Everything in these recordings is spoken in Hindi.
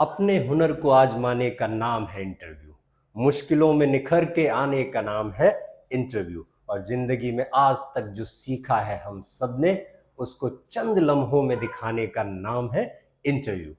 अपने हुनर को आजमाने का नाम है इंटरव्यू। मुश्किलों में निखर के आने का नाम है इंटरव्यू। और जिंदगी में आज तक जो सीखा है हम सब ने, उसको चंद लम्हों में दिखाने का नाम है इंटरव्यू।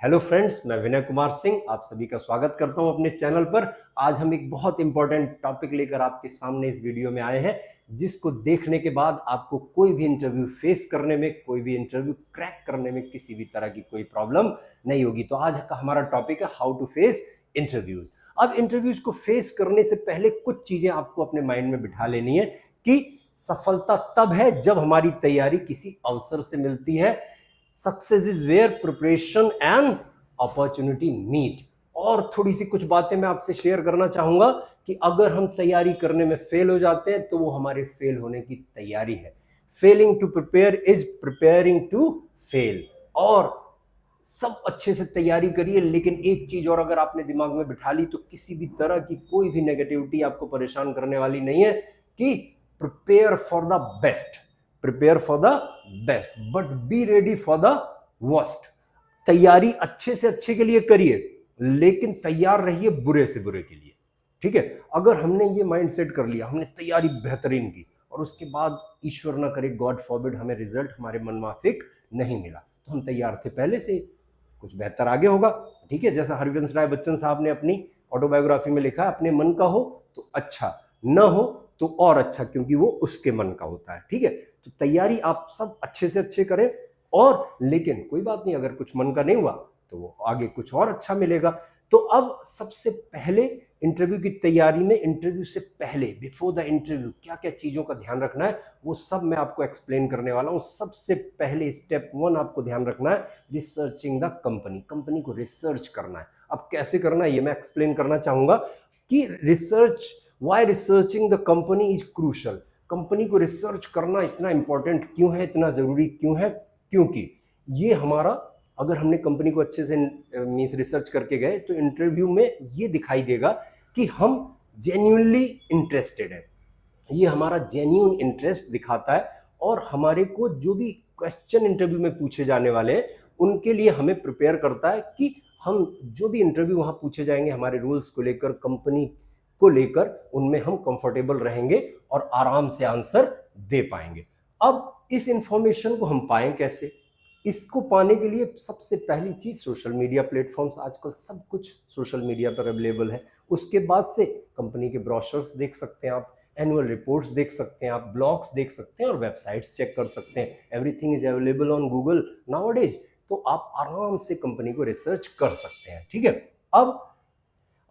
हेलो फ्रेंड्स, मैं विनय कुमार सिंह आप सभी का स्वागत करता हूं अपने चैनल पर। आज हम एक बहुत इंपॉर्टेंट टॉपिक लेकर आपके सामने इस वीडियो में आए हैं, जिसको देखने के बाद आपको कोई भी इंटरव्यू फेस करने में, कोई भी इंटरव्यू क्रैक करने में किसी भी तरह की कोई प्रॉब्लम नहीं होगी। तो आज का हमारा टॉपिक है हाउ टू फेस इंटरव्यूज। अब इंटरव्यूज को फेस करने से पहले कुछ चीजें आपको अपने माइंड में बिठा लेनी है कि सफलता तब है जब हमारी तैयारी किसी अवसर से मिलती है। Success is where preparation and opportunity meet. और थोड़ी सी कुछ बातें मैं आपसे शेयर करना चाहूंगा कि अगर हम तैयारी करने में फेल हो जाते हैं तो वो हमारे फेल होने की तैयारी है। Failing to prepare is preparing to fail. और सब अच्छे से तैयारी करिए, लेकिन एक चीज और अगर आपने दिमाग में बिठा ली तो किसी भी तरह की कोई भी नेगेटिविटी आपको परेशान करने वाली नहीं है कि prepare for the best, prepare for the best but be ready for the worst. तैयारी अच्छे से अच्छे के लिए करिए, लेकिन तैयार रहिए बुरे से बुरे के लिए। ठीक है, अगर हमने ये माइंड सेट कर लिया, हमने तैयारी बेहतरीन की और उसके बाद ईश्वर ना करे, गॉड फॉरबिड, हमें रिजल्ट हमारे मनमाफिक नहीं मिला, तो हम तैयार थे पहले से, कुछ बेहतर आगे होगा। ठीक है, जैसा हरिवंश राय बच्चन साहब ने अपनी ऑटोबायोग्राफी में लिखा है, अपने मन का हो तो अच्छा, न हो तो और अच्छा, क्योंकि वो उसके मन का होता है। ठीक है, तो तैयारी आप सब अच्छे से अच्छे करें, और लेकिन कोई बात नहीं, अगर कुछ मन का नहीं हुआ तो वो आगे कुछ और अच्छा मिलेगा। तो अब सबसे पहले इंटरव्यू की तैयारी में, इंटरव्यू से पहले, बिफोर द इंटरव्यू, क्या क्या चीजों का ध्यान रखना है वो सब मैं आपको एक्सप्लेन करने वाला हूं। सबसे पहले स्टेप 1 आपको ध्यान रखना है रिसर्चिंग द कंपनी। कंपनी को रिसर्च करना है। अब कैसे करना है ये मैं एक्सप्लेन करना चाहूंगा कि research, why researching the company is crucial. Company को रिसर्च करना इतना इंपॉर्टेंट क्यों है, इतना जरूरी क्यों है? क्योंकि ये हमारा, अगर हमने कंपनी को अच्छे से मींस रिसर्च करके गए तो इंटरव्यू में ये दिखाई देगा कि हम जेन्युइनली इंटरेस्टेड है। ये हमारा जेन्युइन इंटरेस्ट दिखाता है, और हमारे को जो भी क्वेश्चन इंटरव्यू में पूछे जाने वाले हैं उनके लिए हमें प्रिपेयर करता है कि हम जो भी इंटरव्यू वहां पूछे जाएंगे हमारे रूल्स को लेकर, कंपनी को लेकर, उनमें हम कंफर्टेबल रहेंगे और आराम से आंसर दे पाएंगे। अब इस इंफॉर्मेशन को हम पाएं कैसे? इसको पाने के लिए सबसे पहली चीज सोशल मीडिया प्लेटफॉर्म्स, आजकल सब कुछ सोशल मीडिया पर अवेलेबल है। उसके बाद से कंपनी के ब्रोशर्स देख सकते हैं आप, एनुअल रिपोर्ट्स देख सकते हैं आप, ब्लॉग्स देख सकते हैं और वेबसाइट्स चेक कर सकते हैं। Everything is available on Google nowadays. तो आप आराम से कंपनी को रिसर्च कर सकते हैं। ठीक है, अब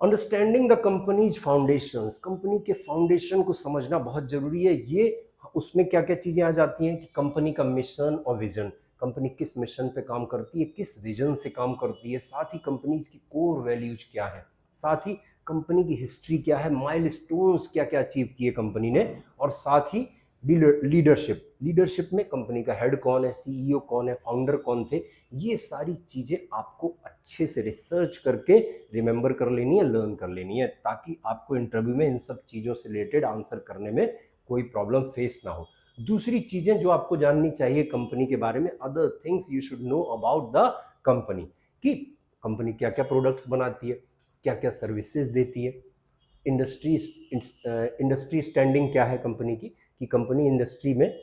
understanding the companies foundations, company के फाउंडेशन को समझना बहुत जरूरी है। ये उसमें क्या क्या चीजें आ जाती हैं कि कंपनी का मिशन और विजन, कंपनी किस मिशन पे काम करती है, किस विजन से काम करती है, साथ ही कंपनीज की कोर वैल्यूज क्या है, साथ ही कंपनी की हिस्ट्री क्या है, माइलस्टोन्स क्या क्या अचीव किए कंपनी ने, और साथ ही लीडरशिप, लीडरशिप में कंपनी का हेड कौन है, सीईओ कौन है, फाउंडर कौन थे। ये सारी चीजें आपको अच्छे से रिसर्च करके रिमेंबर कर लेनी है, लर्न कर लेनी है, ताकि आपको इंटरव्यू में इन सब चीजों से रिलेटेड आंसर करने में कोई प्रॉब्लम फेस ना हो। दूसरी चीजें जो आपको जाननी चाहिए कंपनी के बारे में, other things you should know about the company, कि कंपनी क्या क्या प्रोडक्ट्स बनाती है, क्या क्या सर्विसेज देती है, इंडस्ट्री स्टैंडिंग क्या है कंपनी की, कि कंपनी इंडस्ट्री में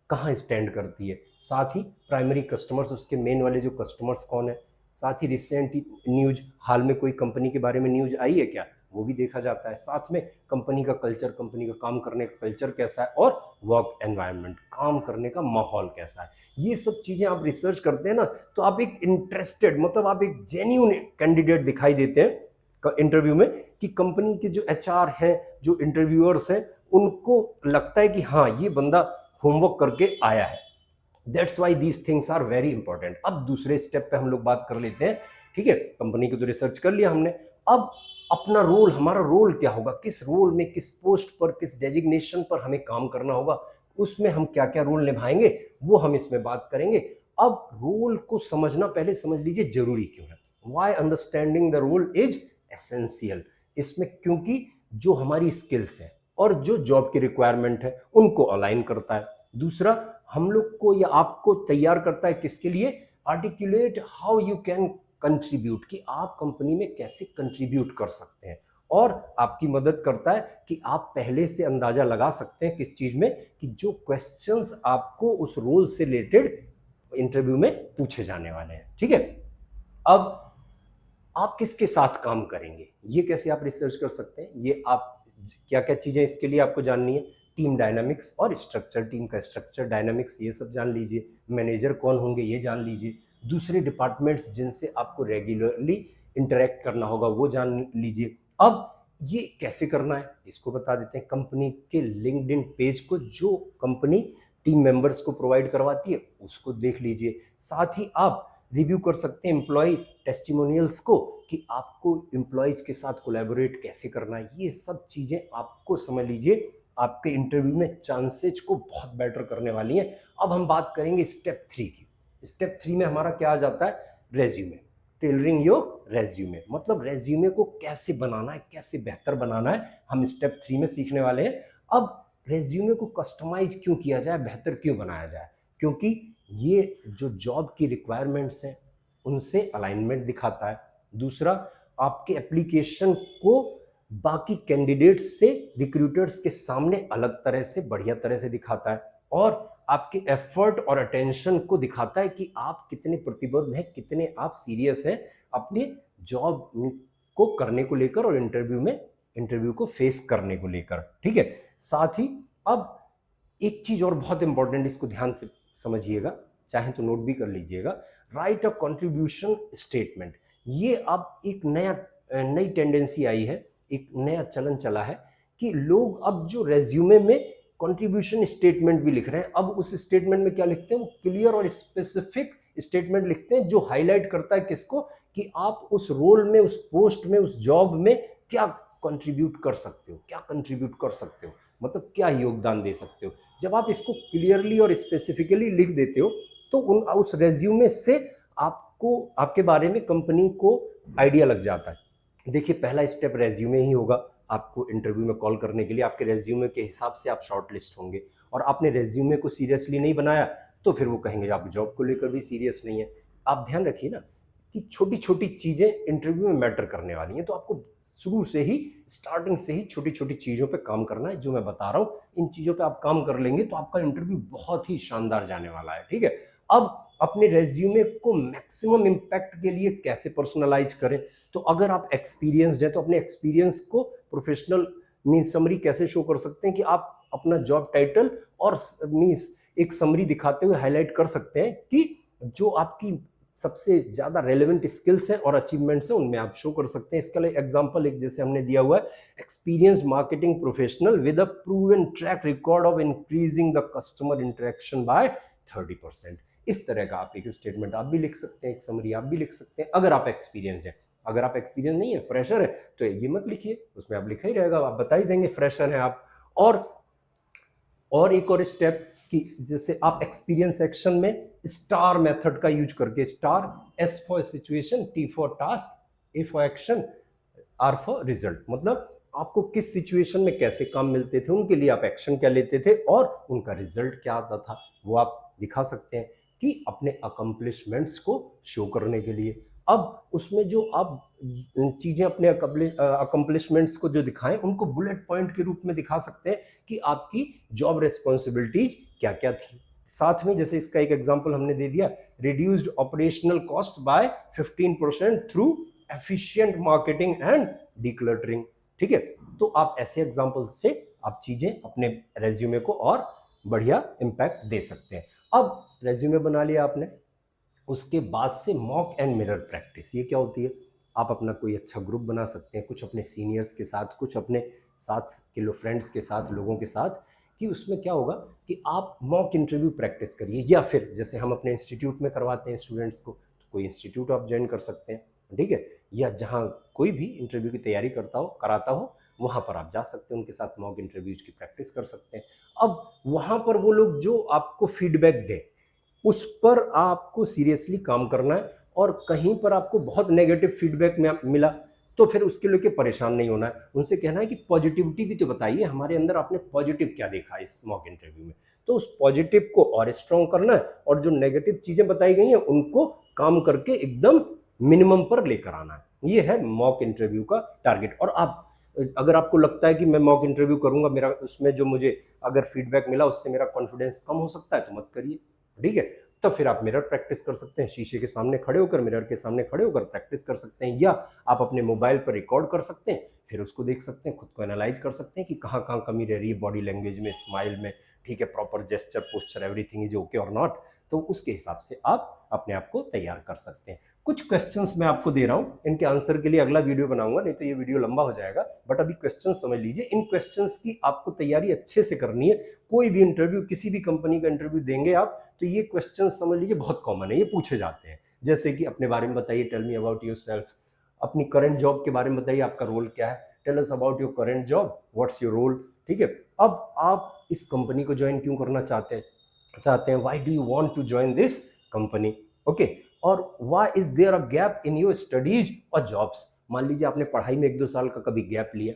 कहाँ स्टैंड करती है, साथ ही प्राइमरी कस्टमर्स, उसके मेन वाले जो कस्टमर्स कौन है, साथ ही रिसेंट न्यूज, हाल में कोई कंपनी के बारे में न्यूज आई है क्या, वो भी देखा जाता है। साथ में कंपनी का कल्चर, कंपनी का काम करने का कल्चर कैसा है, और वर्क एनवायरनमेंट, काम करने का माहौल कैसा है। ये सब चीजें आप रिसर्च करते हैं ना, तो आप एक इंटरेस्टेड, मतलब आप एक जेन्युइन कैंडिडेट दिखाई देते हैं इंटरव्यू में, कि कंपनी के जो एचआर हैं, जो इंटरव्यूअर्स हैं, उनको लगता है कि हाँ ये बंदा होमवर्क करके आया है। That's why these things are very important. अब दूसरे स्टेप पे हम लोग बात कर लेते हैं। ठीक है, कंपनी को तो रिसर्च कर लिया हमने, अब अपना रोल, हमारा रोल क्या होगा, किस रोल में, किस पोस्ट पर, किस डेजिग्नेशन पर हमें काम करना होगा, उसमें हम क्या क्या रोल निभाएंगे, वो हम इसमें बात करेंगे। अब रोल को समझना, पहले समझ लीजिए जरूरी क्यों है। Why understanding the role is essential. इसमें क्योंकि जो हमारी स्किल्स है और जो जॉब की रिक्वायरमेंट है उनको अलाइन करता है। दूसरा, हम लोग को या आपको तैयार करता है किसके लिए, articulate how you can contribute, कि आप कंपनी में कैसे कंट्रीब्यूट कर सकते हैं, और आपकी मदद करता है कि आप पहले से अंदाजा लगा सकते हैं किस चीज में, कि जो क्वेश्चंस आपको उस रोल से रिलेटेड इंटरव्यू में पूछे जाने वाले हैं। ठीक है, अब आप किसके साथ काम करेंगे, ये कैसे आप रिसर्च कर सकते हैं, ये आप क्या क्या चीजें इसके लिए आपको जाननी है, टीम डायनामिक्स और स्ट्रक्चर, टीम का स्ट्रक्चर, डायनामिक्स, ये सब जान लीजिए, मैनेजर कौन होंगे ये जान लीजिए, दूसरे डिपार्टमेंट्स जिनसे आपको रेगुलरली इंटरेक्ट करना होगा वो जान लीजिए। अब ये कैसे करना है इसको बता देते हैं। कंपनी के लिंक्डइन पेज को जो कंपनी टीम मेंबर्स को प्रोवाइड करवाती है उसको देख लीजिए। साथ ही आप रिव्यू कर सकते हैं एम्प्लॉय टेस्टिमोनियल्स को, कि आपको एम्प्लॉयज के साथ कोलैबोरेट कैसे करना है। ये सब चीजें आपको समझ लीजिए आपके इंटरव्यू में चांसेज को बहुत बेटर करने वाली हैं। अब हम बात करेंगे स्टेप 3 की। स्टेप 3 में हमारा क्या आ जाता है, रेज्यूमे, टेलरिंग योर रेज्यूमे, मतलब रेज्यूमे को कैसे बनाना है, कैसे बेहतर बनाना है, हम स्टेप 3 में सीखने वाले हैं। अब रेज्यूमे को कस्टमाइज क्यों किया जाए, बेहतर क्यों बनाया जाए, क्योंकि ये जो जॉब की रिक्वायरमेंट्स हैं उनसे अलाइनमेंट दिखाता है। दूसरा, आपके एप्लीकेशन को बाकी कैंडिडेट्स से, रिक्रूटर्स के सामने अलग तरह से, बढ़िया तरह से दिखाता है, और आपके एफर्ट और अटेंशन को दिखाता है कि आप कितने प्रतिबद्ध हैं, कितने आप सीरियस हैं अपने जॉब को करने को लेकर और इंटरव्यू को फेस करने को लेकर। ठीक है, साथ ही अब एक चीज और बहुत इंपॉर्टेंट, इसको ध्यान से समझिएगा, चाहे तो नोट भी कर लीजिएगा, राइट अ कंट्रीब्यूशन स्टेटमेंट। ये अब एक नई टेंडेंसी आई है, एक नया चलन चला है कि लोग अब जो रेज्यूमे में कंट्रीब्यूशन स्टेटमेंट भी लिख रहे हैं। अब उस स्टेटमेंट में क्या लिखते हैं, वो क्लियर और स्पेसिफिक स्टेटमेंट लिखते हैं जो हाईलाइट करता है किसको, कि आप उस रोल में, उस पोस्ट में, उस जॉब में क्या कंट्रीब्यूट कर सकते हो, क्या कंट्रीब्यूट कर सकते हो, मतलब क्या योगदान दे सकते हो। जब आप इसको क्लियरली और स्पेसिफिकली लिख देते हो तो उस रेज्यूमे से आपको, आपके बारे में कंपनी को आइडिया लग जाता है। देखिए, पहला स्टेप रेज्यूमे ही होगा। आपको इंटरव्यू में कॉल करने के लिए आपके रेज्यूमे के हिसाब से आप शॉर्ट लिस्ट होंगे, और आपने रेज्यूमे को सीरियसली नहीं बनाया तो फिर वो कहेंगे आप जॉब को लेकर भी सीरियस नहीं है। आप ध्यान रखिए ना कि छोटी छोटी चीजें इंटरव्यू में मैटर करने वाली हैं, तो आपको शुरू से ही, स्टार्टिंग से ही छोटी छोटी चीजों पे काम करना है। जो मैं बता रहा हूँ इन चीजों पे आप काम कर लेंगे तो आपका इंटरव्यू बहुत ही शानदार जाने वाला है। ठीक है, अब अपने रेज्यूमे को मैक्सिमम इम्पैक्ट के लिए कैसे पर्सनलाइज करें, तो अगर आप एक्सपीरियंस्ड हैं तो अपने एक्सपीरियंस को प्रोफेशनल मीन्स समरी कैसे शो कर सकते हैं, कि आप अपना जॉब टाइटल और मीन्स एक समरी दिखाते हुए हाईलाइट कर सकते हैं कि जो आपकी सबसे ज्यादा रेलेवेंट स्किल्स हैं और अचीवमेंट्स हैं उनमें आप शो कर सकते हैं। इसका एग्जांपल एक जैसे हमने दिया हुआ है, experienced marketing professional with a proven track record of increasing the customer interaction by 30%। इस तरह का आप एक स्टेटमेंट आप भी लिख सकते हैं, एक समरी आप भी लिख सकते हैं, अगर आप एक्सपीरियंस्ड हैं। अगर आप एक्सपीरियंस नहीं है, फ्रेशर है, तो ये मत लिखिए, उसमें आप लिखा ही रहेगा, आप बता ही देंगे फ्रेशर हैं आप। और एक और स्टेप, कि जैसे आप एक्सपीरियंस सेक्शन में स्टार मेथड का यूज करके, STAR, S for situation, T for task, A for action, R for result, मतलब आपको किस सिचुएशन में कैसे काम मिलते थे, उनके लिए आप एक्शन क्या लेते थे और उनका रिजल्ट क्या आता था, वो आप दिखा सकते हैं कि अपने अकम्पलिशमेंट्स को शो करने के लिए। अब उसमें जो आप चीजें अपने अकम्पलिशमेंट्स को जो दिखाएं उनको बुलेट पॉइंट के रूप में दिखा सकते हैं कि आपकी जॉब रिस्पॉन्सिबिलिटीज क्या क्या थी। साथ में जैसे इसका एक एग्जांपल हमने दे दिया, reduced operational cost by 15% through efficient marketing and decluttering. ठीक है, तो आप ऐसे एग्जांपल से आप चीजें अपने रेज्यूमे को और बढ़िया इंपैक्ट दे सकते हैं। अब रेज्यूमे बना लिया आपने, उसके बाद से मॉक एंड मिरर प्रैक्टिस। ये क्या होती है, आप अपना कोई अच्छा ग्रुप बना सकते हैं, कुछ अपने सीनियर्स के साथ, कुछ अपने साथ के लो फ्रेंड्स के साथ, लोगों के साथ, कि उसमें क्या होगा कि आप मॉक इंटरव्यू प्रैक्टिस करिए, या फिर जैसे हम अपने इंस्टीट्यूट में करवाते हैं स्टूडेंट्स को, तो कोई इंस्टीट्यूट आप ज्वाइन कर सकते हैं। ठीक है, या जहाँ कोई भी इंटरव्यू की तैयारी कराता हो वहाँ पर आप जा सकते हैं, उनके साथ मॉक इंटरव्यूज की प्रैक्टिस कर सकते हैं। अब वहाँ पर वो लोग जो आपको फीडबैक दें उस पर आपको सीरियसली काम करना है, और कहीं पर आपको बहुत नेगेटिव फीडबैक में मिला तो फिर उसके लेके परेशान नहीं होना है, उनसे कहना है कि पॉजिटिविटी भी तो बताइए, हमारे अंदर आपने पॉजिटिव क्या देखा इस मॉक इंटरव्यू में, तो उस पॉजिटिव को और स्ट्रॉन्ग करना है, और जो नेगेटिव चीजें बताई गई हैं उनको काम करके एकदम मिनिमम पर लेकर आना है। ये है मॉक इंटरव्यू का टारगेट। और आप अगर आपको लगता है कि मैं मॉक इंटरव्यू करूंगा, मेरा उसमें जो मुझे अगर फीडबैक मिला उससे मेरा कॉन्फिडेंस कम हो सकता है, तो मत करिए, ठीक है। तो फिर आप मिरर प्रैक्टिस कर सकते हैं, शीशे के सामने खड़े होकर, मिरर के सामने खड़े होकर प्रैक्टिस कर सकते हैं, या आप अपने मोबाइल पर रिकॉर्ड कर सकते हैं, फिर उसको देख सकते हैं, खुद को एनालाइज कर सकते हैं कि कहाँ कहाँ कमी रह रही है बॉडी लैंग्वेज में, स्माइल में, ठीक है, proper gesture, posture, everything is okay और नॉट। तो उसके हिसाब से आप अपने आप को तैयार कर सकते हैं। कुछ क्वेश्चंस मैं आपको दे रहा हूं, इनके आंसर के लिए अगला वीडियो बनाऊंगा, नहीं तो ये वीडियो लंबा हो जाएगा, बट अभी क्वेश्चन समझ लीजिए। इन क्वेश्चंस की आपको तैयारी अच्छे से करनी है। कोई भी इंटरव्यू, किसी भी कंपनी का इंटरव्यू देंगे आप, तो ये क्वेश्चन समझ लीजिए बहुत कॉमन है, ये पूछे जाते हैं। जैसे कि अपने बारे में बताइए, टेल मी अबाउट योरसेल्फ, अपनी करंट जॉब के बारे में बताइए, आपका रोल क्या है, tell us about your current job, what's your role, ठीक है। अब आप इस कंपनी को ज्वाइन क्यों करना चाहते हैं, why do you want to join this company, okay. और why is there a gap in your studies और जॉब्स। मान लीजिए आपने पढ़ाई में 1-2 साल का कभी गैप लिया,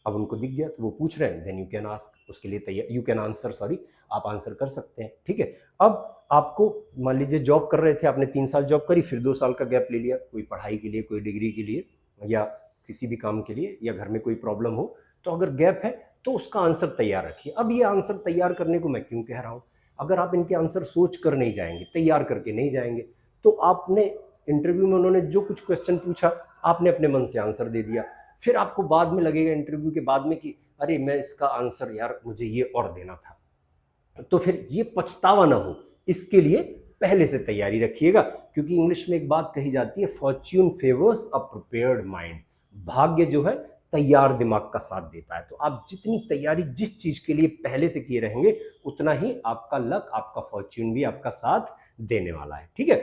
अब उनको दिख गया तो वो पूछ रहे हैं, देन यू कैन आस्क, उसके लिए तैयार, यू कैन आंसर, सॉरी, आप आंसर कर सकते हैं, ठीक है। अब आपको मान लीजिए जॉब कर रहे थे, आपने 3 साल जॉब करी, फिर 2 साल का गैप ले लिया, कोई पढ़ाई के लिए, कोई डिग्री के लिए, या किसी भी काम के लिए, या घर में कोई प्रॉब्लम हो, तो अगर गैप है तो उसका आंसर तैयार रखिए। अब ये आंसर तैयार करने को मैं क्यों कह रहा हूँ, अगर आप इनके आंसर सोच कर नहीं जाएंगे, तैयार करके नहीं जाएंगे, तो आपने इंटरव्यू में उन्होंने जो कुछ क्वेश्चन पूछा, आपने अपने मन से आंसर दे दिया, फिर आपको बाद में लगेगा इंटरव्यू के बाद में कि अरे मैं इसका आंसर, यार मुझे ये और देना था, तो फिर ये पछतावा ना हो, इसके लिए पहले से तैयारी रखिएगा। क्योंकि इंग्लिश में एक बात कही जाती है, फॉर्च्यून फेवर्स अ प्रिपेयर्ड माइंड, भाग्य जो है तैयार दिमाग का साथ देता है। तो आप जितनी तैयारी जिस चीज के लिए पहले से किए रहेंगे, उतना ही आपका लक, आपका फॉर्च्यून भी आपका साथ देने वाला है, ठीक है।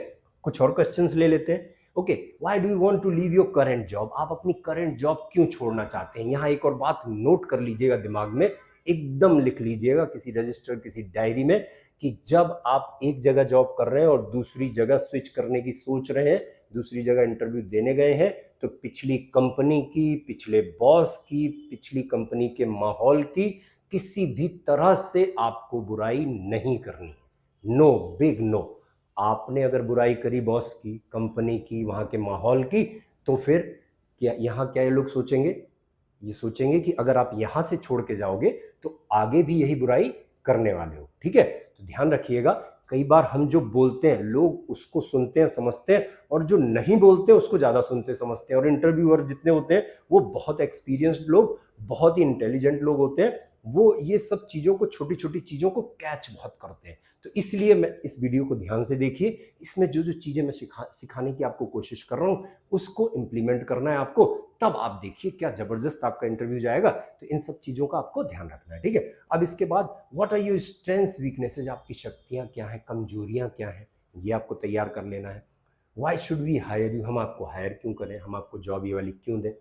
कुछ और क्वेश्चंस ले लेते हैं। Okay, why do you want to leave your current job, आप अपनी करंट जॉब क्यों छोड़ना चाहते हैं। यहाँ एक और बात नोट कर लीजिएगा, दिमाग में एकदम लिख लीजिएगा किसी रजिस्टर, किसी डायरी में, कि जब आप एक जगह जॉब कर रहे हैं और दूसरी जगह स्विच करने की सोच रहे हैं, दूसरी जगह इंटरव्यू देने गए हैं, तो पिछली कंपनी की, पिछले बॉस की, पिछली कंपनी के माहौल की किसी भी तरह से आपको बुराई नहीं करनी, नो, बिग नो। आपने अगर बुराई करी बॉस की, कंपनी की, वहां के माहौल की, तो फिर क्या यहाँ क्या ये लोग सोचेंगे, ये सोचेंगे कि अगर आप यहां से छोड़ के जाओगे तो आगे भी यही बुराई करने वाले हो, ठीक है। तो ध्यान रखिएगा, कई बार हम जो बोलते हैं लोग उसको सुनते हैं, समझते हैं, और जो नहीं बोलते उसको ज्यादा सुनते समझते हैं। और इंटरव्यूअर जितने होते हैं वो बहुत एक्सपीरियंस्ड लोग, बहुत ही इंटेलिजेंट लोग होते हैं, वो ये सब चीजों को, छोटी छोटी चीजों को कैच बहुत करते हैं। तो इसलिए मैं इस वीडियो को ध्यान से देखिए, इसमें जो जो चीजें मैं सिखाने की आपको कोशिश कर रहा हूं उसको इंप्लीमेंट करना है आपको, तब आप देखिए क्या जबरदस्त आपका इंटरव्यू जाएगा। तो इन सब चीजों का आपको ध्यान रखना है, ठीक है। अब इसके बाद what are your strengths weaknesses, आपकी शक्तियां क्या हैं, कमजोरियां क्या हैं, ये आपको तैयार कर लेना है। Why should we hire you, हम आपको हायर क्यों करें, हम आपको जॉब ये वाली क्यों दें।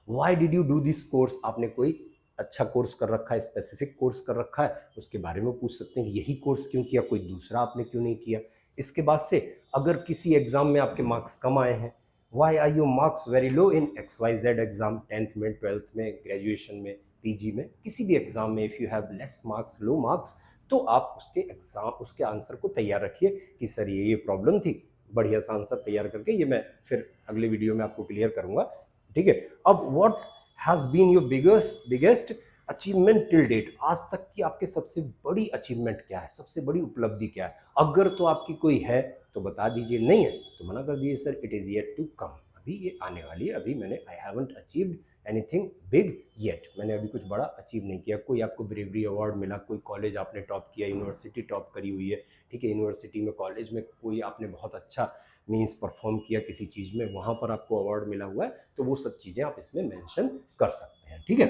Why did you do this course, आपने कोई अच्छा कोर्स कर रखा है, स्पेसिफिक कोर्स कर रखा है, उसके बारे में पूछ सकते हैं कि यही कोर्स क्यों किया, कोई दूसरा आपने क्यों नहीं किया। इसके बाद से अगर किसी एग्जाम में आपके मार्क्स कम आए हैं, why are your marks very low in XYZ exam, 10th में, 12th में, ग्रेजुएशन में, PG में, किसी भी एग्जाम में, if you have less marks, low marks, तो आप उसके एग्जाम, उसके आंसर को तैयार रखिए कि सर ये प्रॉब्लम थी, बढ़िया सा आंसर तैयार करके ये मैं फिर अगले वीडियो में आपको क्लियर करूंगा, ठीक है। अब what has been your biggest achievement till date, आज तक की आपके सबसे बड़ी अचीवमेंट क्या है, सबसे बड़ी उपलब्धि क्या है। अगर तो आपकी कोई है तो बता दीजिए, नहीं है तो मना कर दीजिए, sir it is yet to come, अभी ये आने वाली है, अभी मैंने, I haven't achieved anything big yet, मैंने अभी कुछ बड़ा अचीव नहीं किया। कोई आपको ब्रेवरी अवार्ड मिला, कोई कॉलेज आपने टॉप किया, यूनिवर्सिटी टॉप करी हुई है, ठीक है, यूनिवर्सिटी में, कॉलेज में कोई आपने बहुत अच्छा मीन्स परफॉर्म किया किसी चीज़ में, वहाँ पर आपको अवार्ड मिला हुआ है, तो वो सब चीज़ें आप इसमें मेंशन कर सकते हैं, ठीक है।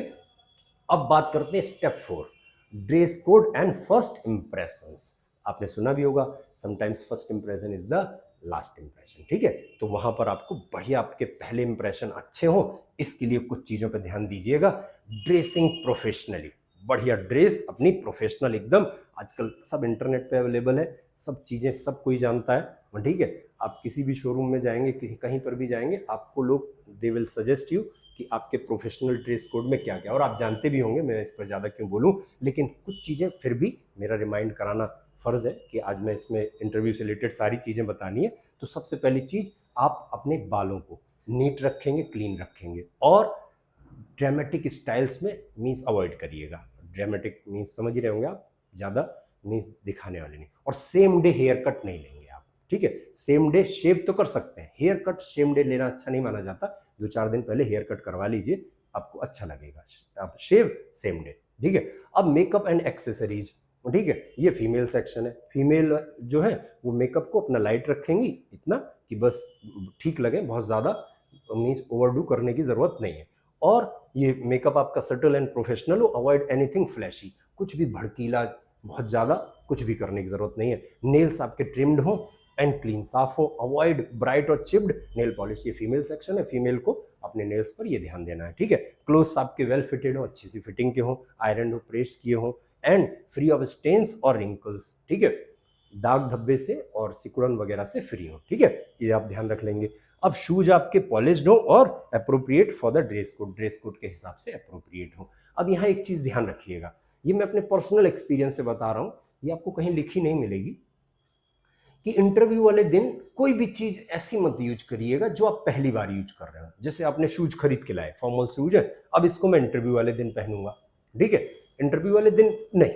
अब बात करते हैं step 4, dress code and first impressions. आपने सुना भी होगा, sometimes first impression is the last impression, ठीक है। तो वहां पर आपको बढ़िया, आपके पहले इंप्रेशन अच्छे हो, इसके लिए कुछ चीजों पर ध्यान दीजिएगा। ड्रेसिंग प्रोफेशनली, बढ़िया ड्रेस अपनी प्रोफेशनल एकदम, आजकल सब इंटरनेट पे अवेलेबल है, सब चीजें सब कोई जानता है, ठीक है। आप किसी भी शोरूम में जाएंगे, कहीं पर भी जाएंगे, आपको लोग, दे विल सजेस्ट यू कि आपके प्रोफेशनल ड्रेस कोड में क्या क्या, और आप जानते भी होंगे, मैं इस पर ज़्यादा क्यों बोलूं, लेकिन कुछ चीज़ें फिर भी मेरा रिमाइंड कराना फ़र्ज़ है कि आज मैं इसमें इंटरव्यू से रिलेटेड सारी चीज़ें बतानी है। तो सबसे पहली चीज़, आप अपने बालों को नीट रखेंगे, क्लीन रखेंगे, और ड्रामेटिक स्टाइल्स में मीन्स अवॉइड करिएगा। ड्रामेटिक मीन्स समझ ही रहे होंगे आप, ज़्यादा मीन्स दिखाने वाले नहीं। और सेम डे हेयर कट नहीं लेंगे आप, ठीक है। सेम डे शेव तो कर सकते हैं, हेयर कट सेम डे लेना अच्छा नहीं माना जाता। 2-4 दिन पहले हेयर कट करवा लीजिए, आपको अच्छा लगेगा। आप शेव सेम डे, ठीक है। अब मेकअप एंड एक्सेसरीज, ठीक है, ये फीमेल सेक्शन है। फीमेल जो है वो मेकअप को अपना लाइट रखेंगी, इतना कि बस ठीक लगे, बहुत ज़्यादा मीन्स ओवरडू करने की ज़रूरत नहीं है। और ये मेकअप आपका सटल एंड प्रोफेशनल हो, अवॉइड एनीथिंग फ्लैशी, कुछ भी भड़कीला बहुत ज़्यादा कुछ भी करने की ज़रूरत नहीं है। नेल्स आपके ट्रिम्ड हो एंड क्लीन, साफ हो, अवॉइड ब्राइट और चिप्ड नेल पॉलिश। ये फीमेल सेक्शन है, फीमेल को अपने नेल्स पर ये ध्यान देना है, ठीक है। क्लोथ्स आपके वेल फिटेड हो, अच्छी सी फिटिंग के हो, आयरन हो, प्रेस किए हो, एंड फ्री ऑफ स्टेन्स और रिंकल्स, ठीक है, दाग धब्बे से और सिकुड़न वगैरह से फ्री हो, ठीक है, ये आप ध्यान रख लेंगे। अब शूज आपके पॉलिश्ड हो और appropriate for the dress code के हिसाब से अप्रोप्रिएट हो। अब यहाँ एक चीज ध्यान रखिएगा, ये मैं अपने पर्सनल एक्सपीरियंस से बता रहा हूँ, ये आपको कहीं लिखी नहीं मिलेगी, कि इंटरव्यू वाले दिन कोई भी चीज ऐसी मत यूज करिएगा जो आप पहली बार यूज कर रहे हो। जैसे आपने शूज खरीद के लाए, फॉर्मल शूज है, अब इसको मैं इंटरव्यू वाले दिन पहनूंगा, ठीक है, इंटरव्यू वाले दिन नहीं,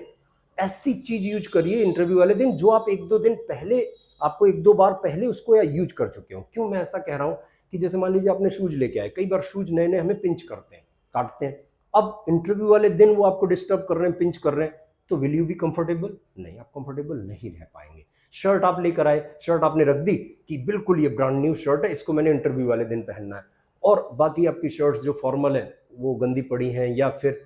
ऐसी चीज यूज करिए इंटरव्यू वाले दिन जो आप 1-2 दिन पहले, आपको 1-2 बार पहले उसको या यूज कर चुके हो। क्यों मैं ऐसा कह रहा हूं, कि जैसे मान लीजिए आपने शूज लेके आए, कई बार शूज नए नए हमें पिंच करते हैं, काटते हैं, अब इंटरव्यू वाले दिन वो आपको डिस्टर्ब कर रहे हैं, पिंच कर रहे हैं, तो विल यू बी कंफर्टेबल? नहीं, आप कंफर्टेबल नहीं रह पाएंगे। शर्ट आप लेकर आए, शर्ट आपने रख दी कि बिल्कुल ये ब्रांड न्यू शर्ट है, इसको मैंने इंटरव्यू वाले दिन पहनना है, और बाकी आपकी शर्ट्स जो फॉर्मल है वो गंदी पड़ी हैं या फिर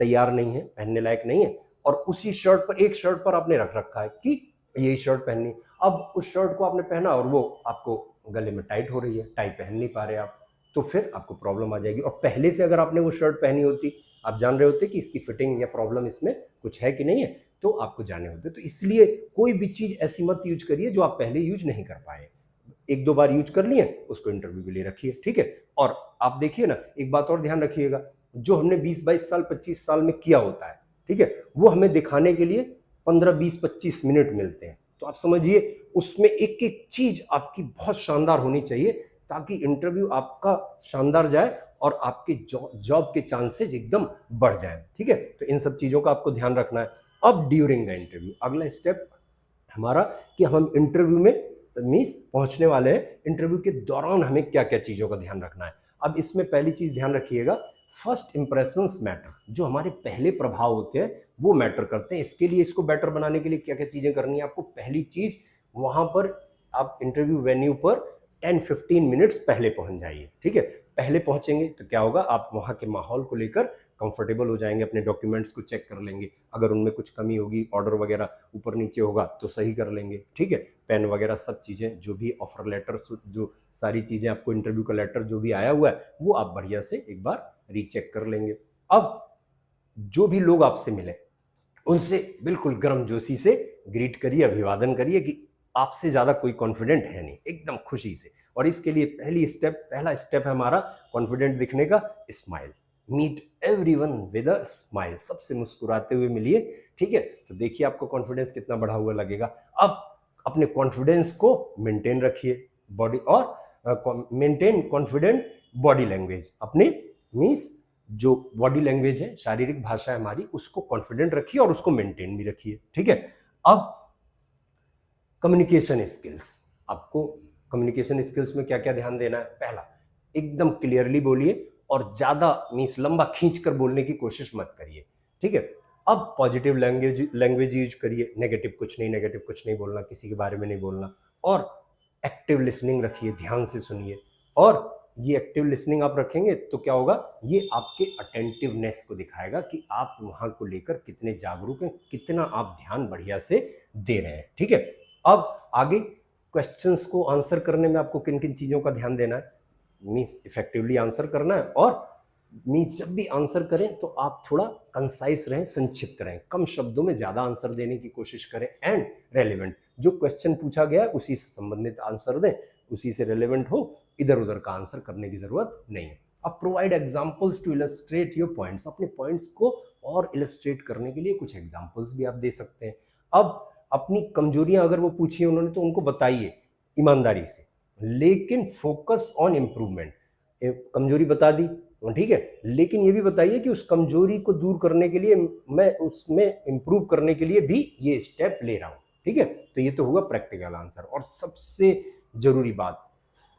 तैयार नहीं है, पहनने लायक नहीं है, और उसी शर्ट पर, एक शर्ट पर आपने रख रखा है कि यही शर्ट पहननी, अब उस शर्ट को आपने पहना और वो आपको गले में टाइट हो रही है, टाई पहन नहीं पा रहे आप, तो फिर आपको प्रॉब्लम आ जाएगी। और पहले से अगर आपने वो शर्ट पहनी होती, आप जान रहे होते कि इसकी फिटिंग या प्रॉब्लम इसमें कुछ है कि नहीं है, तो आपको जाने होते। तो इसलिए कोई भी चीज ऐसी मत यूज करिए जो आप पहले यूज नहीं कर पाए, 1-2 बार यूज कर लिए, उसको इंटरव्यू के लिए रखिए, ठीक है। और आप देखिए ना, एक बात और ध्यान रखिएगा, जो हमने 20-22 साल 25 साल में किया होता है, ठीक है, वो हमें दिखाने के लिए 15-20-25 मिनट मिलते हैं। तो आप समझिए उसमें एक एक चीज आपकी बहुत शानदार होनी चाहिए, ताकि इंटरव्यू आपका शानदार जाए और आपके जॉब के चांसेस एकदम बढ़ जाए, ठीक है। तो इन सब चीजों का आपको ध्यान रखना है। अब ड्यूरिंग द इंटरव्यू अगला स्टेप हमारा, कि हम इंटरव्यू में मीन्स पहुंचने वाले हैं, इंटरव्यू के दौरान हमें क्या क्या चीजों का ध्यान रखना है। अब इसमें पहली चीज ध्यान रखिएगा, फर्स्ट इंप्रेशंस मैटर, जो हमारे पहले प्रभाव होते हैं वो मैटर करते हैं। इसके लिए, इसको बेटर बनाने के लिए क्या क्या चीजें करनी है आपको। पहली चीज, वहां पर आप इंटरव्यू वेन्यू पर 10-15 मिनट्स पहले पहुंच जाइए, ठीक है। पहले पहुंचेंगे तो क्या होगा, आप वहां के माहौल को लेकर कंफर्टेबल हो जाएंगे, अपने डॉक्यूमेंट्स को चेक कर लेंगे, अगर उनमें कुछ कमी होगी, ऑर्डर वगैरह ऊपर नीचे होगा तो सही कर लेंगे, ठीक है। पेन वगैरह सब चीज़ें, जो भी ऑफर लेटर, जो सारी चीज़ें आपको इंटरव्यू का लेटर जो भी आया हुआ है वो आप बढ़िया से एक बार रीचेक कर लेंगे। अब जो भी लोग आपसे मिले उनसे बिल्कुल गर्मजोशी से ग्रीट करिए, अभिवादन करिए कि आपसे ज़्यादा कोई कॉन्फिडेंट है नहीं, एकदम खुशी से। और इसके लिए पहला स्टेप है हमारा कॉन्फिडेंट दिखने का, smile. Meet everyone with a smile, सबसे मुस्कुराते हुए मिलिए, ठीक है। तो देखिए आपको कॉन्फिडेंस कितना बढ़ा हुआ लगेगा। अब अपने कॉन्फिडेंस को मेंटेन रखिए, बॉडी और मेंटेन कॉन्फिडेंट बॉडी लैंग्वेज, अपने मीन्स जो बॉडी लैंग्वेज है, शारीरिक भाषा है हमारी, उसको कॉन्फिडेंट रखिए और उसको मेंटेन भी रखिए, ठीक है। अब कम्युनिकेशन स्किल्स, आपको कम्युनिकेशन स्किल्स में क्या क्या ध्यान देना है। पहला, एकदम क्लियरली बोलिए और ज्यादा मीन्स लंबा खींच कर बोलने की कोशिश मत करिए, ठीक है। अब पॉजिटिव लैंग्वेज यूज करिए, नेगेटिव कुछ नहीं बोलना, किसी के बारे में नहीं बोलना। और एक्टिव लिसनिंग रखिए, ध्यान से सुनिए। और ये एक्टिव लिसनिंग आप रखेंगे तो क्या होगा, ये आपके अटेंटिवनेस को दिखाएगा कि आप वहां को लेकर कितने जागरूक हैं, कितना आप ध्यान बढ़िया से दे रहे हैं, ठीक है। अब आगे क्वेश्चंस को आंसर करने में आपको किन किन चीजों का ध्यान देना है। मीन्स इफेक्टिवली आंसर करना है, और मीन्स जब भी आंसर करें तो आप थोड़ा कंसाइज रहें, संक्षिप्त रहें, कम शब्दों में ज्यादा आंसर देने की कोशिश करें, एंड रेलिवेंट, जो क्वेश्चन पूछा गया है उसी से संबंधित आंसर दें, उसी से रेलिवेंट हो, इधर उधर का आंसर करने की जरूरत नहीं है। अब provide examples to illustrate your points, अपने पॉइंट्स को और इलस्ट्रेट करने के लिए कुछ एग्जाम्पल्स भी आप दे सकते हैं। अब अपनी कमजोरियां अगर वो पूछी उन्होंने तो उनको बताइए ईमानदारी से, लेकिन फोकस ऑन इम्प्रूवमेंट। कमजोरी बता दी, ठीक है, लेकिन ये भी बताइए कि उस कमजोरी को दूर करने के लिए मैं उसमें इम्प्रूव करने के लिए भी ये स्टेप ले रहा हूँ, ठीक है। तो ये तो हुआ प्रैक्टिकल आंसर। और सबसे जरूरी बात,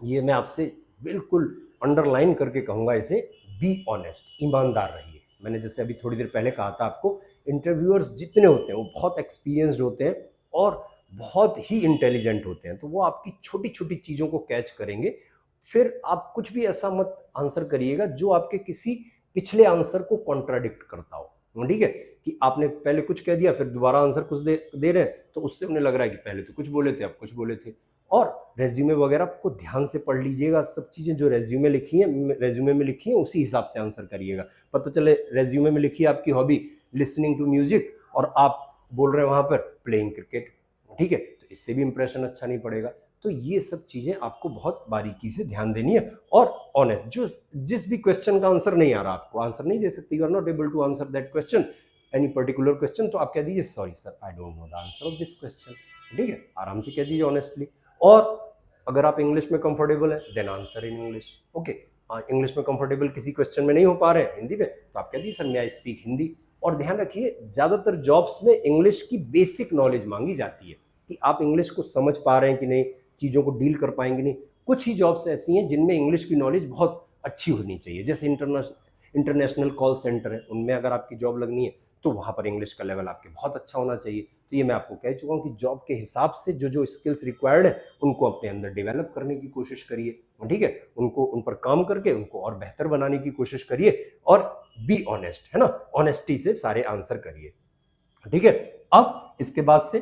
ये मैं आपसे बिल्कुल अंडरलाइन करके कहूंगा इसे, बी ऑनेस्ट, ईमानदार रहिए। मैंने जैसे अभी थोड़ी देर पहले कहा था आपको, इंटरव्यूअर्स जितने होते हैं वो बहुत एक्सपीरियंस्ड होते हैं और बहुत ही इंटेलिजेंट होते हैं, तो वो आपकी छोटी छोटी चीज़ों को कैच करेंगे। फिर आप कुछ भी ऐसा मत आंसर करिएगा जो आपके किसी पिछले आंसर को कॉन्ट्राडिक्ट करता हो, ठीक है, कि आपने पहले कुछ कह दिया फिर दोबारा आंसर कुछ दे रहे हैं, तो उससे उन्हें लग रहा है कि पहले तो कुछ बोले थे अब कुछ बोले थे। और रेज्यूमे वगैरह आपको ध्यान से पढ़ लीजिएगा, सब चीज़ें जो रेज्यूमे में लिखी हैं उसी हिसाब से आंसर करिएगा। पता चले रेज्यूमे में लिखी है आपकी हॉबी लिसनिंग टू म्यूजिक और आप बोल रहे हैं वहां पर प्लेइंग क्रिकेट, ठीक है, तो इससे भी इंप्रेशन अच्छा नहीं पड़ेगा। तो ये सब चीजें आपको बहुत बारीकी से ध्यान देनी है। और ऑनेस्ट, जो जिस भी क्वेश्चन का आंसर नहीं आ रहा, आपको आंसर नहीं दे सकते, you are not able to answer that question, any particular question, तो आप कह दीजिए sorry sir I don't know the answer of this question, ठीक है, आराम से कह दीजिए ऑनेस्टली। और अगर आप इंग्लिश में कंफर्टेबल है then answer in English, okay. English में कंफर्टेबल किसी क्वेश्चन में नहीं हो पा रहे हैं हिंदी में, तो आप कह दीजिए सर मैं आई स्पीक हिंदी। और ध्यान रखिए ज्यादातर जॉब्स में इंग्लिश की बेसिक नॉलेज मांगी जाती है कि आप इंग्लिश को समझ पा रहे हैं कि नहीं, चीज़ों को डील कर पाएंगे नहीं। कुछ ही जॉब्स ऐसी हैं जिनमें इंग्लिश की नॉलेज बहुत अच्छी होनी चाहिए, जैसे इंटरनेशनल कॉल सेंटर है, उनमें अगर आपकी जॉब लगनी है तो वहाँ पर इंग्लिश का लेवल आपके बहुत अच्छा होना चाहिए। तो ये मैं आपको कह चुका हूँ कि जॉब के हिसाब से जो जो स्किल्स रिक्वायर्ड है उनको अपने अंदर डेवलप करने की कोशिश करिए, ठीक है, उनको उन पर काम करके उनको और बेहतर बनाने की कोशिश करिए। और बी ऑनेस्ट, है ना, ऑनेस्टी से सारे आंसर करिए, ठीक है। अब इसके बाद से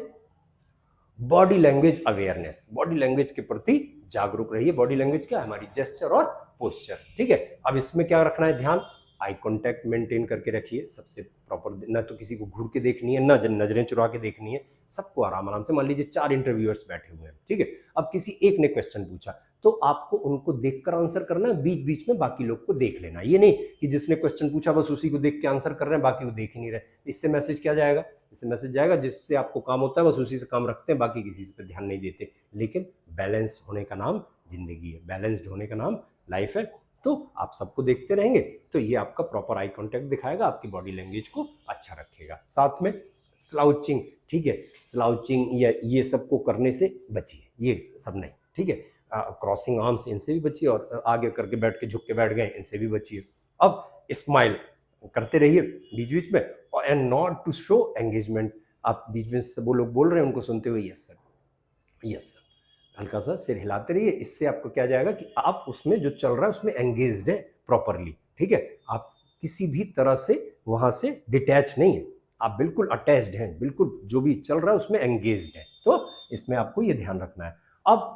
body language awareness, body language के प्रति जागरूक रहिए। बॉडी लैंग्वेज क्या है, हमारी जेस्चर और पोस्चर, ठीक है। अब इसमें क्या रखना है ध्यान, आई कांटेक्ट मेंटेन करके रखिए सबसे प्रॉपर, ना तो किसी को घूर के देखनी है, ना नजरें चुरा के देखनी है, सबको आराम आराम से। मान लीजिए 4 इंटरव्यूअर्स बैठे हुए हैं, ठीक है, अब किसी एक ने क्वेश्चन पूछा तो आपको उनको देखकर आंसर करना है, बीच बीच में बाकी लोग को देख लेना। ये नहीं कि जिसने क्वेश्चन पूछा बस उसी को देख के आंसर कर रहे हैं, बाकी को देख ही नहीं रहे। इससे मैसेज क्या जाएगा, इससे मैसेज जाएगा जिससे आपको काम होता है बस उसी से काम रखते हैं, बाकी किसी पे ध्यान नहीं देते। लेकिन बैलेंस होने का नाम जिंदगी है, बैलेंस्ड होने का नाम लाइफ है। तो आप सबको देखते रहेंगे तो ये आपका प्रॉपर आई कांटेक्ट दिखाएगा, आपकी बॉडी लैंग्वेज को अच्छा रखेगा। साथ में स्लाउचिंग, ठीक है, स्लाउचिंग या ये सबको करने से बचिए, ये सब नहीं, ठीक है। क्रॉसिंग आर्म्स इनसे भी बचिए, और आगे करके बैठ के झुक के बैठ गए इनसे भी बचिए। अब स्माइल करते रहिए बीच बीच में, and not to show engagement. आप बीच में वो लोग बोल रहे हैं उनको सुनते हुए यस सर यस सर हल्का सा सिर हिलाते रहिए। इससे आपको क्या जाएगा कि आप उसमें जो चल रहा है उसमें एंगेज्ड है प्रॉपरली, ठीक है, आप किसी भी तरह से वहां से डिटैच नहीं है, आप बिल्कुल अटैच्ड हैं, बिल्कुल जो भी चल रहा है उसमें एंगेज्ड है। तो इसमें आपको ये ध्यान रखना है। अब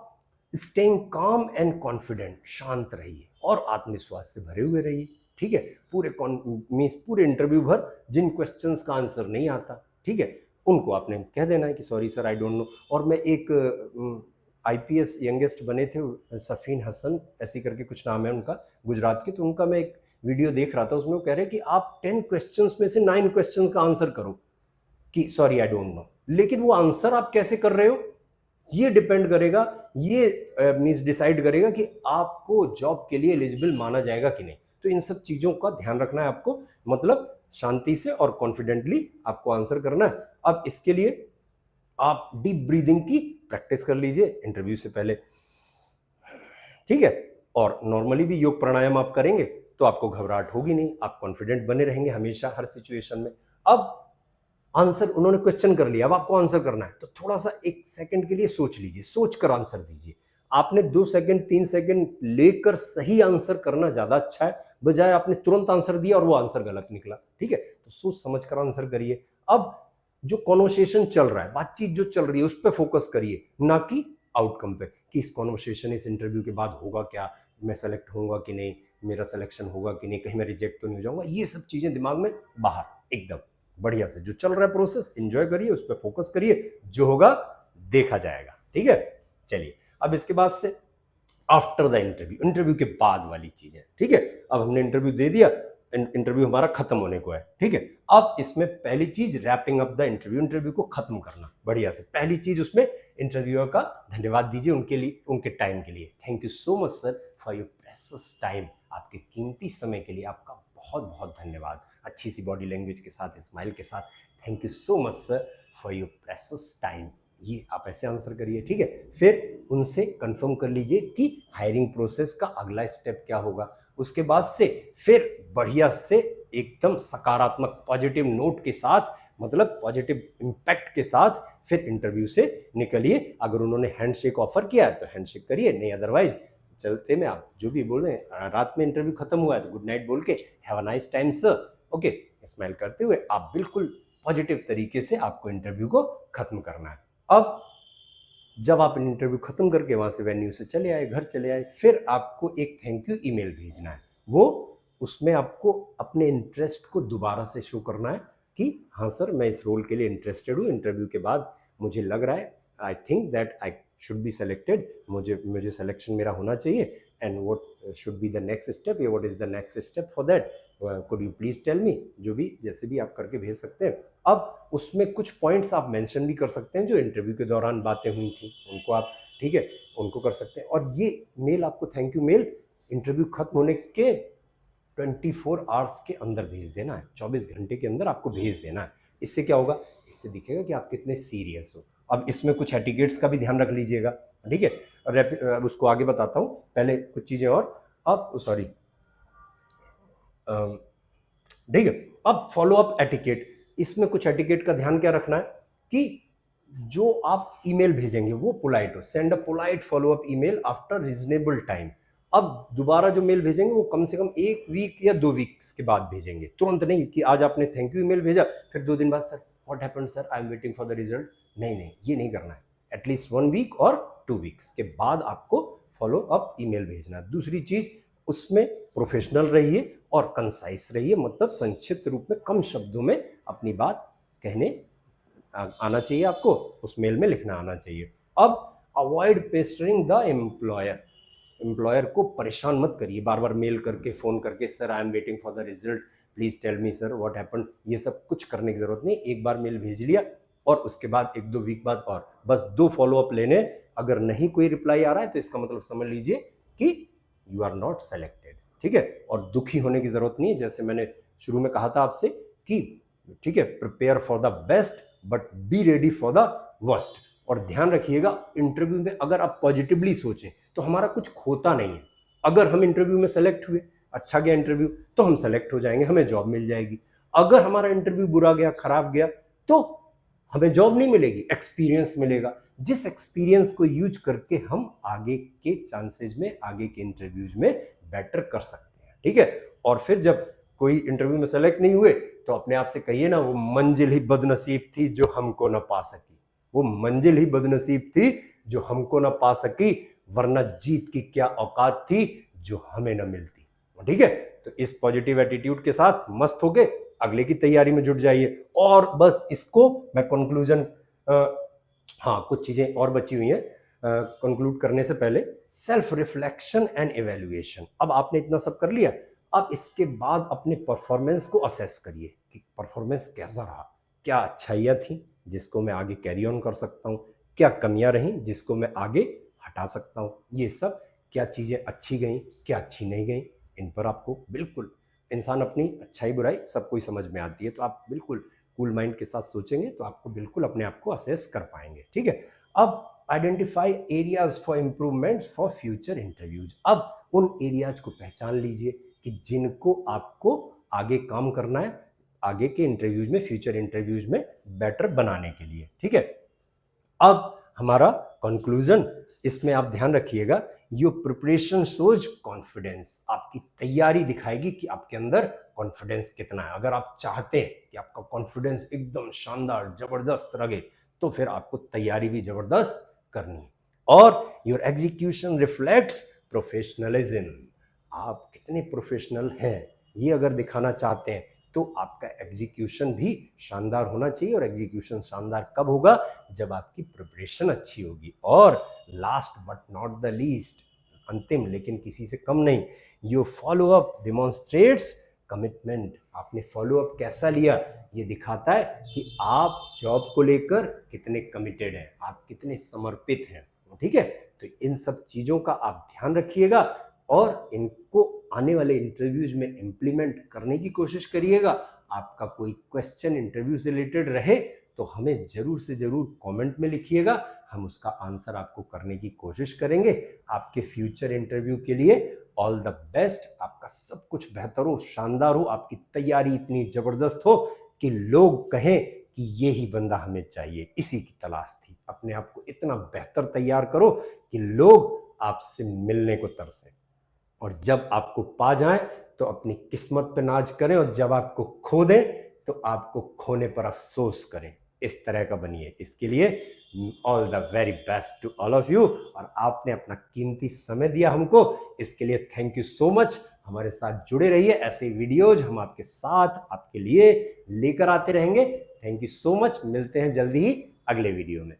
स्टेइंग काम एंड कॉन्फिडेंट, शांत रहिए और आत्मविश्वास से भरे हुए रहिए, ठीक है। पूरे इंटरव्यू भर जिन क्वेश्चंस का आंसर नहीं आता, ठीक है, उनको आपने कह देना है कि sorry sir I don't no. और मैं एक आईपीएस यंगेस्ट बने थे सफीन हसन ऐसी करके कुछ नाम है उनका, गुजरात के, तो उनका मैं एक वीडियो देख रहा था, उसमें वो कह रहे हैं कि आप 10 क्वेश्चंस में से 9 क्वेश्चंस का आंसर करो कि सॉरी आई डोंट नो, लेकिन वो आंसर आप कैसे कर रहे हो ये डिपेंड करेगा, ये मींस डिसाइड करेगा कि आपको जॉब के लिए एलिजिबल माना जाएगा कि नहीं। तो इन सब चीजों का ध्यान रखना है आपको, मतलब शांति से और कॉन्फिडेंटली आपको आंसर करना है। अब इसके लिए आप डीप ब्रीदिंग की प्रैक्टिस कर लीजिए इंटरव्यू से पहले, ठीक है, और नॉर्मली भी योग प्राणायाम आप करेंगे तो आपको घबराहट होगी नहीं, आप कॉन्फिडेंट बने रहेंगे हमेशा हर सिचुएशन में। अब आंसर उन्होंने क्वेश्चन कर लिया, अब आपको आंसर करना है, तो थोड़ा सा 1 सेकंड के लिए सोच लीजिए, सोच कर आंसर दीजिए। आपने 2 सेकंड 3 सेकंड लेकर सही आंसर करना ज्यादा अच्छा है, बजाय आपने तुरंत आंसर दिया और वो आंसर गलत निकला, ठीक है। तो सोच समझ कर आंसर करिए। अब जो कॉन्वर्सेशन चल रहा है, बातचीत जो चल रही है उस पर फोकस करिए, ना कि आउटकम पे, कि इस कॉन्वर्सेशन इस इंटरव्यू के बाद होगा क्या, मैं सेलेक्ट होऊंगा कि नहीं, मेरा सिलेक्शन होगा कि नहीं, कहीं मैं रिजेक्ट तो नहीं हो जाऊंगा। ये सब चीजें दिमाग में बाहर, एकदम बढ़िया से जो चल रहा है प्रोसेस एंजॉय करिए, उस पर फोकस करिए, जो होगा देखा जाएगा, ठीक है। चलिए अब इसके बाद से आफ्टर द इंटरव्यू, इंटरव्यू के बाद वाली चीजें, ठीक है। अब हमने इंटरव्यू दे दिया, इंटरव्यू हमारा खत्म होने को है, ठीक है। अब इसमें पहली चीज wrapping up the interview, interview को खत्म करना बढ़िया से। पहली चीज उसमें इंटरव्यूअर का धन्यवाद दीजिए उनके लिए, उनके टाइम के लिए। Thank you so much sir for your precious time. आपके कीमती समय के लिए आपका बहुत बहुत धन्यवाद। अच्छी सी बॉडी लैंग्वेज के साथ, स्माइल के साथ, thank you so much sir for your precious time. ये आप ऐसे आंसर करिए, ठीक है। फिर उनसे कंफर्म कर लीजिए कि हायरिंग प्रोसेस का अगला स्टेप क्या होगा। उसके बाद से फिर बढ़िया से एकदम सकारात्मक पॉजिटिव नोट के साथ, मतलब पॉजिटिव इम्पैक्ट के साथ फिर इंटरव्यू से निकलिए। अगर उन्होंने हैंडशेक ऑफर किया है तो हैंडशेक करिए, नहीं अदरवाइज चलते में आप जो भी बोल रहे हैं, रात में इंटरव्यू खत्म हुआ है तो गुड नाइट बोल के have a nice time sir, okay, smile करते हुए आप बिल्कुल पॉजिटिव तरीके से आपको इंटरव्यू को खत्म करना है। अब जब आप इंटरव्यू खत्म करके वहां से वेन्यू से चले आए, घर चले आए, फिर आपको एक थैंक यू ईमेल भेजना है। वो उसमें आपको अपने इंटरेस्ट को दोबारा से शो करना है कि हाँ सर मैं इस रोल के लिए इंटरेस्टेड हूँ, इंटरव्यू के बाद मुझे लग रहा है, I think that I should be selected, मुझे सिलेक्शन मेरा होना चाहिए, and what should be the next step, या what is the next step for that, could you please tell me, जो भी जैसे भी आप करके भेज सकते हैं। अब उसमें कुछ पॉइंट्स आप मेंशन भी कर सकते हैं जो इंटरव्यू के दौरान बातें हुई थी, उनको आप, ठीक है, उनको कर सकते हैं। और ये मेल आपको, थैंक यू मेल, इंटरव्यू खत्म होने के 24 आवर्स के अंदर भेज देना है, 24 घंटे के अंदर आपको भेज देना है। इससे क्या होगा, इससे दिखेगा कि आप कितने सीरियस हो। अब इसमें कुछ एटिकेट्स का भी ध्यान रख लीजिएगा, ठीक है। और उसको आगे बताता हूँ, पहले कुछ चीज़ें और। अब सॉरी, ठीक है। अब फॉलो अप एटिकेट, इसमें कुछ एटिकेट का ध्यान क्या रखना है कि जो आप ईमेल भेजेंगे वो पोलाइट हो। Send a polite follow up email after reasonable time. अब दोबारा जो मेल भेजेंगे वो कम से कम 1 वीक या 2 वीक्स के बाद भेजेंगे, तुरंत नहीं कि आज आपने थैंक यू ईमेल भेजा फिर 2 दिन बाद sir what happened sir I am waiting for the result. नहीं, ये नहीं करना है। एटलीस्ट 1 वीक और 2 वीक्स के बाद आपको फॉलो अप ईमेल भेजना है। दूसरी चीज, उसमें प्रोफेशनल रहिए और कंसाइज रहिए, मतलब संक्षिप्त रूप में कम शब्दों में अपनी बात कहने आना चाहिए, आपको उस मेल में लिखना आना चाहिए। अब अवॉइड पेस्टरिंग द एम्प्लॉयर को परेशान मत करिए बार बार मेल करके, फोन करके, sir I am waiting for the result, please tell me sir what happened. ये सब कुछ करने की जरूरत नहीं, एक बार मेल भेज लिया और उसके बाद 1-2 वीक बाद और बस 2 फॉलोअप लेने। अगर नहीं कोई रिप्लाई आ रहा है तो इसका मतलब समझ लीजिए कि यू आर नॉट सेलेक्टेड, ठीक है। और दुखी होने की जरूरत नहीं है, जैसे मैंने शुरू में कहा था आपसे कि ठीक है, prepare for the best but be ready for the worst. और ध्यान रखिएगा, इंटरव्यू में अगर आप पॉजिटिवली सोचें तो हमारा कुछ खोता नहीं है। अगर हम इंटरव्यू में सेलेक्ट हुए, अच्छा गया इंटरव्यू, तो हम सेलेक्ट हो जाएंगे, हमें जॉब मिल जाएगी। अगर हमारा इंटरव्यू बुरा गया, खराब गया, तो हमें जॉब नहीं मिलेगी, एक्सपीरियंस मिलेगा, जिस एक्सपीरियंस को यूज करके हम आगे के चांसेस में, आगे के इंटरव्यूज में बेटर कर सकते हैं, ठीक है। और फिर जब कोई इंटरव्यू में सेलेक्ट नहीं हुए तो अपने आप से कहिए ना, वो मंजिल ही बदनसीब थी जो हमको ना पा सकी, वो मंजिल ही बदनसीब थी जो हमको ना पा सकी, वरना जीत की क्या औकात थी जो हमें ना मिलती, ठीक है। तो इस पॉजिटिव एटीट्यूड के साथ मस्त होके अगले की तैयारी में जुट जाइए। और बस इसको मैं कंक्लूजन, हाँ कुछ चीजें और बची हुई हैं कंक्लूड करने से पहले, सेल्फ रिफ्लेक्शन एंड इवैल्यूएशन। अब आपने इतना सब कर लिया, अब इसके बाद अपने परफॉर्मेंस को असेस करिए कि परफॉर्मेंस कैसा रहा, क्या अच्छाइयाँ थी जिसको मैं आगे कैरी ऑन कर सकता हूँ, क्या कमियां रहीं जिसको मैं आगे हटा सकता हूँ, ये सब क्या चीज़ें अच्छी गई, क्या अच्छी नहीं गई, इन पर आपको बिल्कुल, इंसान अपनी अच्छाई बुराई सब कोई समझ में आती है, तो आप बिल्कुल कूल माइंड के साथ सोचेंगे तो आपको बिल्कुल अपने आप को असेस कर पाएंगे, ठीक है। अब identify areas for improvements for future interviews. अब उन एरियाज को पहचान लीजिए कि जिनको आपको आगे काम करना है, आगे के इंटरव्यूज में, फ्यूचर इंटरव्यूज में बेटर बनाने के लिए, ठीक है। अब हमारा कंक्लूजन, इसमें आप ध्यान रखिएगा, योर प्रिपरेशन शोज कॉन्फिडेंस, आपकी तैयारी दिखाएगी कि आपके अंदर कॉन्फिडेंस कितना है। अगर आप चाहते हैं कि आपका कॉन्फिडेंस एकदम शानदार जबरदस्त लगे तो फिर आपको तैयारी भी जबरदस्त करनी है। और योर एग्जीक्यूशन रिफ्लेक्ट्स प्रोफेशनलिज्म, आप कितने प्रोफेशनल हैं ये अगर दिखाना चाहते हैं तो आपका एग्जीक्यूशन भी शानदार होना चाहिए। और एग्जीक्यूशन शानदार कब होगा, जब आपकी प्रिपरेशन अच्छी होगी। और last but not the least, अंतिम लेकिन किसी से कम नहीं, your follow up demonstrates commitment, आपने फॉलोअप कैसा लिया, ये दिखाता है कि आप जॉब को लेकर कितने कमिटेड हैं, आप कितने समर्पित हैं। ठीक है, तो इन सब चीज़ों का आप ध्यान रखिएगा और इनको आने वाले इंटरव्यूज में इम्प्लीमेंट करने की कोशिश करिएगा। आपका कोई क्वेश्चन इंटरव्यू से रिलेटेड रहे तो हमें जरूर से जरूर कमेंट में लिखिएगा, हम उसका आंसर आपको करने की कोशिश करेंगे। आपके फ्यूचर इंटरव्यू के लिए ऑल द बेस्ट, आपका सब कुछ बेहतर हो, शानदार हो, आपकी तैयारी इतनी जबरदस्त हो कि लोग कहें कि ये ही बंदा हमें चाहिए, इसी की तलाश थी। अपने आप को इतना बेहतर तैयार करो कि लोग आपसे मिलने को तरसें, और जब आपको पा जाएं तो अपनी किस्मत पे नाज करें, और जब आपको खो दें तो आपको खोने पर अफसोस करें। इस तरह का बनिए। इसके लिए all the very best to all of you. और आपने अपना कीमती समय दिया हमको, इसके लिए थैंक यू सो मच। हमारे साथ जुड़े रहिए, ऐसे वीडियोज हम आपके साथ आपके लिए लेकर आते रहेंगे। थैंक यू सो मच, मिलते हैं जल्दी ही अगले वीडियो में।